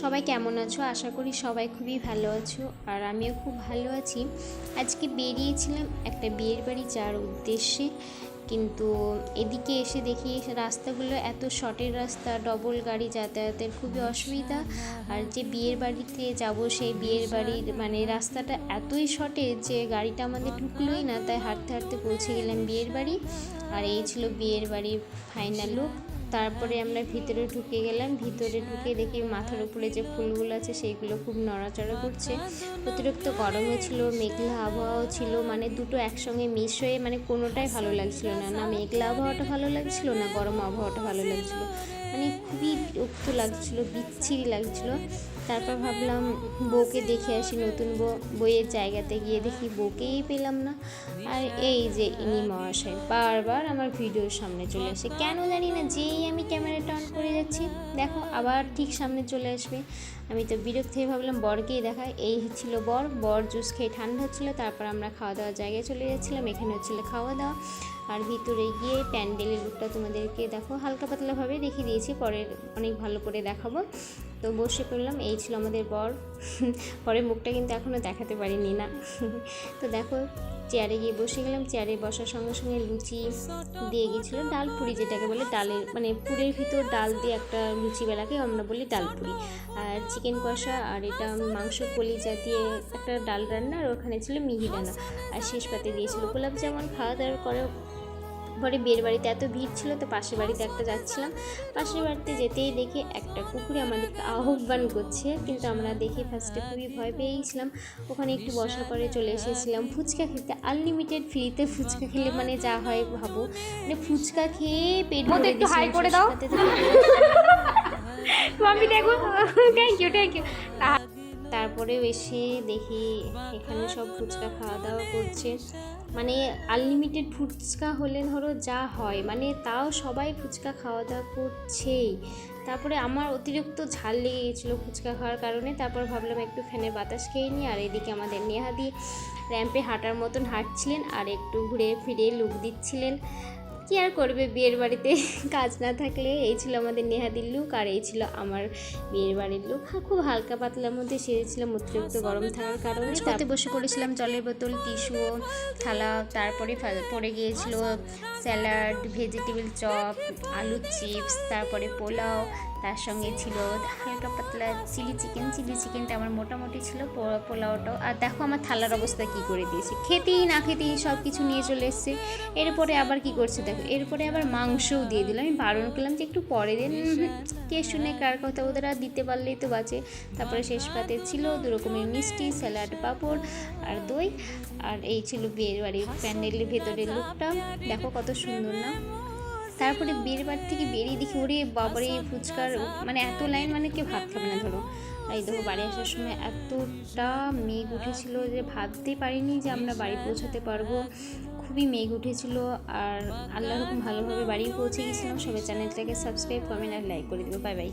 সবাই কেমন আছো? আশা করি সবাই খুবই ভালো আছো, আর আমিও খুব ভালো আছি। আজকে বেরিয়েছিলাম একটা বিয়ের বাড়ি যাওয়ার উদ্দেশ্যে, কিন্তু এদিকে এসে দেখি রাস্তাগুলো এত শর্টের রাস্তা, ডবল গাড়ি যাতায়াতের খুবই অসুবিধা। আর যে বিয়ের বাড়িতে যাব সেই বিয়ের বাড়ির মানে রাস্তাটা এতই শর্টে যে গাড়িটা আমাদের ঢুকলোই না, তাই হাঁটতে হাঁটতে পৌঁছে গেলাম বিয়ের বাড়ি। আর এই ছিল বিয়ের বাড়ির ফাইনাল লুক। তারপরে আমরা ভিতরে ঢুকে গেলাম। ভিতরে ঢুকে দেখি মাথার উপরে যে ফুলগুলো আছে সেইগুলো খুব নড়াচড়া করছে। অতিরিক্ত গরমও ছিল, মেঘলা আবহাওয়াও ছিল, মানে দুটো একসঙ্গে মিশ হয়ে মানে কোনোটাই ভালো লাগছিল না। না মেঘলা আবহাওয়াটা ভালো লাগছিল, না গরম আবহাওয়াটা ভালো লাগছিল, মানে খুবই বিরক্ত লাগছিলো, বিচ্ছিরি লাগছিলো। তারপর ভাবলাম বউকে দেখে আসি, নতুন বইয়ের জায়গাতে গিয়ে দেখি বউকেই পেলাম না। আর এই যে ইনি মহাশয় বারবার আমার ভিডিওর সামনে চলে আসে, কেন জানি না। যেই আমি ক্যামেরাটা অন করে যাচ্ছি দেখো আবার ঠিক সামনে চলে আসবে। আমি তো বিরক্ত হয়ে ভাবলাম বরকেই দেখায়। এই ছিল বর জুস খেয়ে ঠান্ডা হচ্ছিলো। তারপর আমরা খাওয়া দাওয়ার জায়গায় চলে যাচ্ছিলাম। এখানে হচ্ছিলো খাওয়া দাওয়া। আর ভিতরে গিয়ে প্যান্ডেলের লুকটা তোমাদেরকে দেখো হালকা পাতলাভাবে দেখিয়ে দিয়েছি, পরে অনেক ভালো করে দেখাবো। তো বসে পড়লাম, এই ছিল আমাদের পরের মুখটা কিন্তু এখনও দেখাতে পারিনি না। তো দেখো চেয়ারে গিয়ে বসে গেলাম। চেয়ারে বসার সঙ্গে সঙ্গে লুচি দিয়ে গিয়েছিলো, ডালপুরি যেটাকে বলে, ডালের মানে পুরের ভিতর ডাল দিয়ে একটা লুচি বেলাকে আমরা বলি ডালপুরি। আর চিকেন কষা, আর এটা মাংস কলিজা দিয়ে একটা ডাল রান্না, আর ওখানে ছিল মিহিদানা। আর শেষ পাতে দিয়েছিল গোলাপ জামুন। খাওয়া দাওয়ার করে পরে বিয়ের বাড়িতে এত ভিড় ছিল, তো পাশের বাড়িতে একটা যাচ্ছিলাম। পাশের বাড়িতে যেতেই দেখি একটা কুকুরে আমাদেরকে আহ্বান করছে, কিন্তু আমরা দেখে ফার্স্টে খুবই ভয় পেয়েছিলাম। ওখানে একটু বসার পরে চলে এসেছিলাম ফুচকা খেতে। আনলিমিটেড ফ্রিতে ফুচকা খেলে মানে যা হয় ভাবো, মানে ফুচকা খেয়ে পেট ভরে দিয়েছিলাম। Thank you. তারপরেও এসে দেখি এখানে সব ফুচকা খাওয়া দাওয়া করছে। মানে আনলিমিটেড ফুচকা হলে ধরো যা হয়, মানে তাও সবাই ফুচকা খাওয়া দাওয়া করছেই। তারপরে আমার অতিরিক্ত ঝাল লেগে গেছিলো ফুচকা খাওয়ার কারণে। তারপর ভাবলাম একটু ফ্যানের বাতাস খেয়ে নিই। আর এদিকে আমাদের নেহাদি র্যাম্পে হাঁটার মতন হাঁটছিলেন, আর একটু ঘুরে ফিরে লুক দিচ্ছিলেন। কি আর করবে বিয়ের বাড়িতে কাজ না থাকলে। এই ছিল আমাদের নেহাদির লুক, আর এই ছিল আমার বিয়ের বাড়ির লুক। খুব হালকা পাতলার মধ্যে সেরেছিলাম অতিরিক্ত গরম থাকার কারণে। তাতে বসে পড়েছিলাম জলের বোতল, টিস্যু, থালা। তারপরে পড়ে গিয়েছিল স্যালাড, ভেজিটেবল চপ, আলুর চিপস, তারপরে পোলাও। তার সঙ্গে ছিল হালকা পাতলা চিলি চিকেনটা আমার মোটামুটি ছিল, পোলাওটাও। আর দেখো আমার থালার অবস্থা কি করে দিয়েছে, খেতেই না খেতেই সব কিছু নিয়ে চলে এসছে। এরপরে আবার কি করছে দেখো, এরপরে আবার মাংসও দিয়ে দিল। আমি বারণ করলাম যে একটু পরে দিন, কে শুনে কার কথা, ওদের আর দিতে পারলেই তো বাঁচে। তারপরে শেষ পাতে ছিল 2 রকমের মিষ্টি, স্যালাড, পাঁপড় আর দই। আর এই ছিল বিয়ের বাড়ির প্যান্ডেলের ভেতরের লুকটা, দেখো কত সুন্দর না। তারপরে বিয়ের বাড়ি থেকে বেরিয়ে দেখি ওরে বাবারে ফুচকার মানে এত লাইন, মানে কেউ ভাত খাবে না ধরো। আর এই দেখো বাড়ি আসার সময় এতটা মেঘ উঠেছিল যে ভাবতে পারিনি যে আমরা বাড়ি পৌঁছাতে পারবো। খুবই মেঘ উঠেছিল। আর আল্লাহর রকম ভালোভাবে বাড়ি পৌঁছে গেছিলাম। সবাই চ্যানেলটাকে সাবস্ক্রাইব, কমেন্ট আর লাইক করে দেবো। Bye bye.